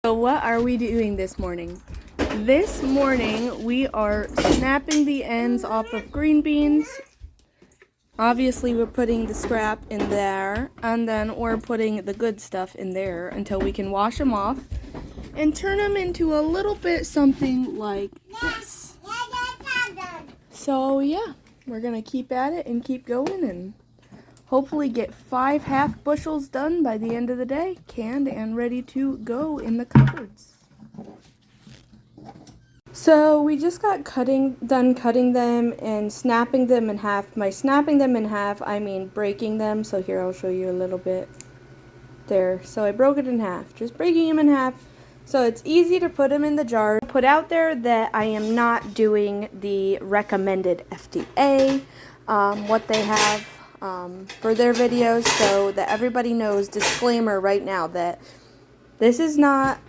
So what are we doing this morning? This morning we are snapping the ends off of green beans. Obviously we're putting the scrap in there, and then we're putting the good stuff in there until we can wash them off and turn them into a little bit something like this. So yeah, we're gonna keep at it and keep going and hopefully get 5 half bushels done by the end of the day, canned and ready to go in the cupboards. So we just got done cutting them and snapping them in half. By snapping them in half, I mean breaking them. So here, I'll show you a little bit there. So I broke it in half, just breaking them in half. So it's easy to put them in the jar. Put out there that I am not doing the recommended FDA, what they have for their videos, so that everybody knows, disclaimer right now, that this is not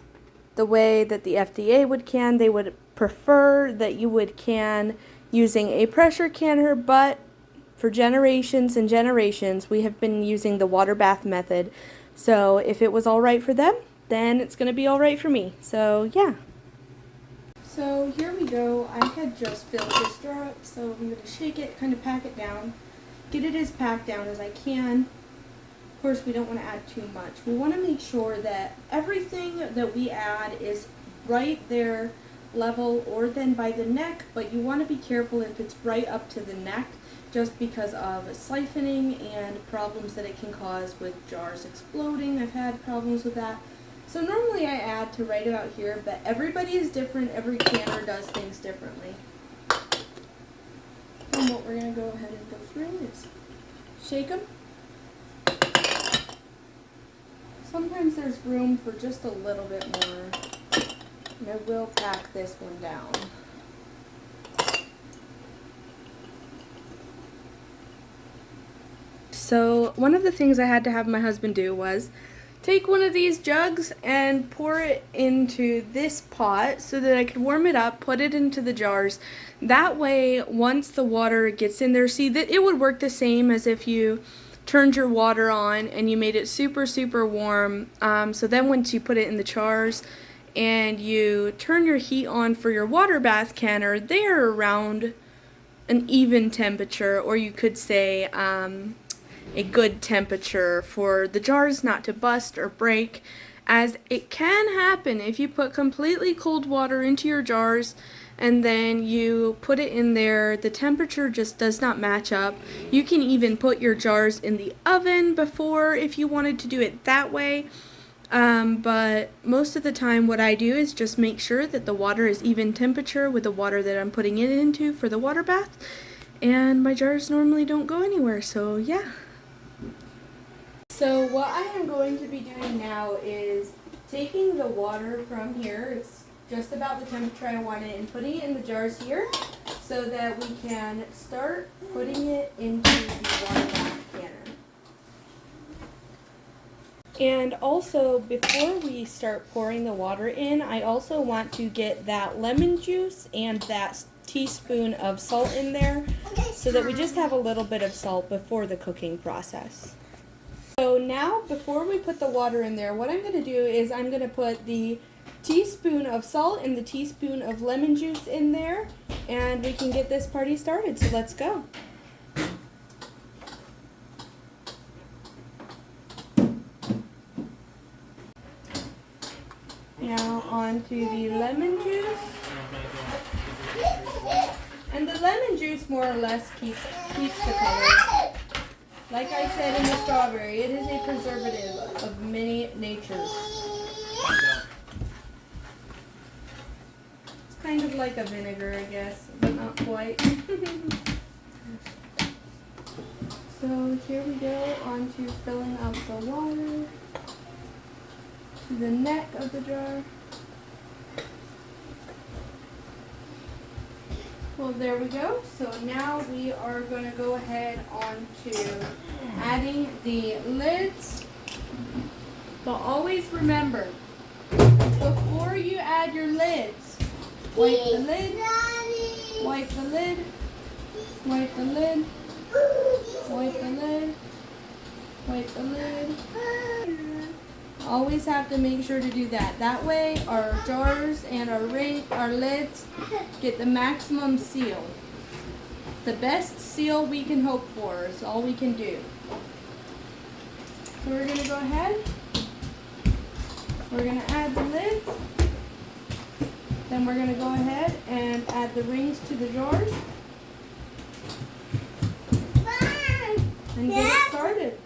the way that the FDA would can. They would prefer that you would can using a pressure canner, but for generations and generations we have been using the water bath method. So if it was all right for them, then it's going to be all right for me. So yeah. So here we go. I had just filled this jar up, so I'm going to shake it, kind of pack it down, get it as packed down as I can. Of course, we don't want to add too much. We want to make sure that everything that we add is right there level or then by the neck, but you want to be careful if it's right up to the neck, just because of siphoning and problems that it can cause with jars exploding. I've had problems with that. So normally I add to right about here, but everybody is different. Every canner does things differently. And what we're going to go ahead and go through is shake them. Sometimes there's room for just a little bit more, and I will pack this one down. So one of the things I had to have my husband do was take one of these jugs and pour it into this pot so that I could warm it up, put it into the jars. That way, once the water gets in there, see that it would work the same as if you turned your water on and you made it super warm. So then once you put it in the jars and you turn your heat on for your water bath canner, they're around an even temperature, or you could say a good temperature for the jars not to bust or break, as it can happen if you put completely cold water into your jars and then you put it in there. The temperature just does not match up. You can even put your jars in the oven before if you wanted to do it that way, but most of the time what I do is just make sure that the water is even temperature with the water that I'm putting it into for the water bath, and my jars normally don't go anywhere. So yeah. So what I am going to be doing now is taking the water from here, it's just about the temperature I want it, and putting it in the jars here so that we can start putting it into the water bath canner. And also, before we start pouring the water in, I also want to get that lemon juice and that teaspoon of salt in there so that we just have a little bit of salt before the cooking process. So now, before we put the water in there, what I'm going to do is I'm going to put the teaspoon of salt and the teaspoon of lemon juice in there, and we can get this party started. So let's go. Now onto the lemon juice. And the lemon juice more or less keeps the color. Like I said in the strawberry, it is a preservative of many natures. It's kind of like a vinegar, I guess, but not quite. So here we go, on to filling out the water to the neck of the jar. Well, there we go. So now we are going to go ahead on to adding the lids. But always remember, before you add your lids, wipe the lid, wipe the lid, wipe the lid, wipe the lid, wipe the lid. Always have to make sure to do that. That way our jars and our lids get the maximum seal. The best seal we can hope for is all we can do. So we're going to go ahead. We're going to add the lid. Then we're going to go ahead and add the rings to the jars. And get it started.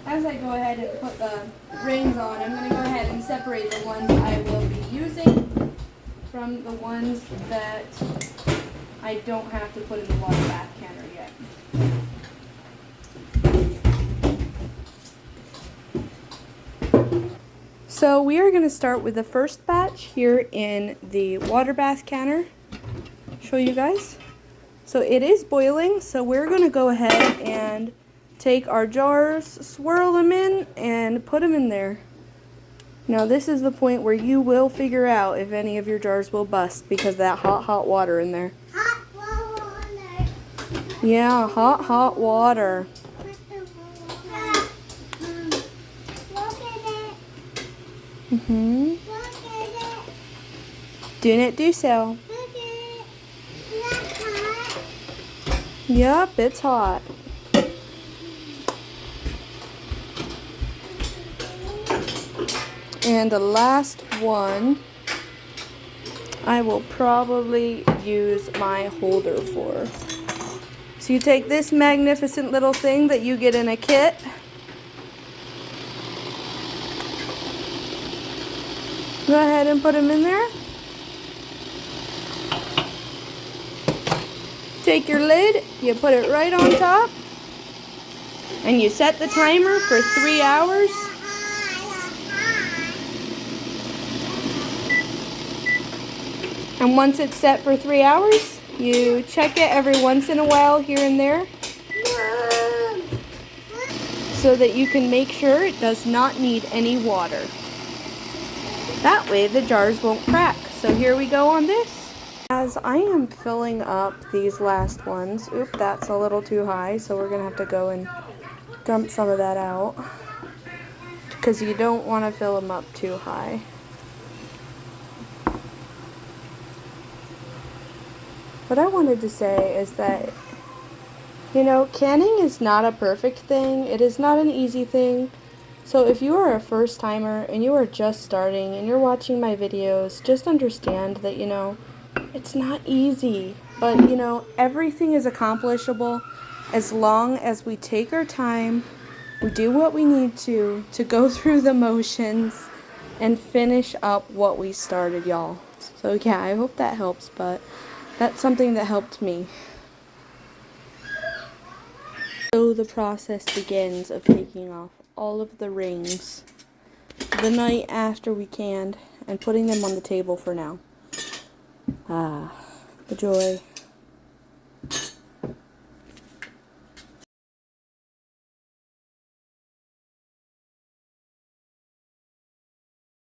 As I go ahead and put the rings on, I'm going to go ahead and separate the ones I will be using from the ones that I don't have to put in the water bath canner yet. So we are going to start with the first batch here in the water bath canner. Show you guys. So it is boiling, so we're going to go ahead and take our jars, swirl them in, and put them in there. Now this is the point where you will figure out if any of your jars will bust because of that hot water in there. Hot water. Yeah, hot water. Look at it. Look at it. Do not do so. Look at it. That's hot. Yup, it's hot. And the last one, I will probably use my holder for. So you take this magnificent little thing that you get in a kit. Go ahead and put them in there. Take your lid, you put it right on top, and you set the timer for 3 hours. And once it's set for 3 hours, you check it every once in a while here and there so that you can make sure it does not need any water. That way the jars won't crack. So here we go on this. As I am filling up these last ones, oop, that's a little too high, so we're going to have to go and dump some of that out because you don't want to fill them up too high. What I wanted to say is that, you know, canning is not a perfect thing. It is not an easy thing. So if you are a first timer and you are just starting and you're watching my videos, just understand that, you know, it's not easy. But, you know, everything is accomplishable as long as we take our time, we do what we need to go through the motions and finish up what we started, y'all. So yeah, I hope that helps, but that's something that helped me. So the process begins of taking off all of the rings the night after we canned and putting them on the table for now. Ah, the joy.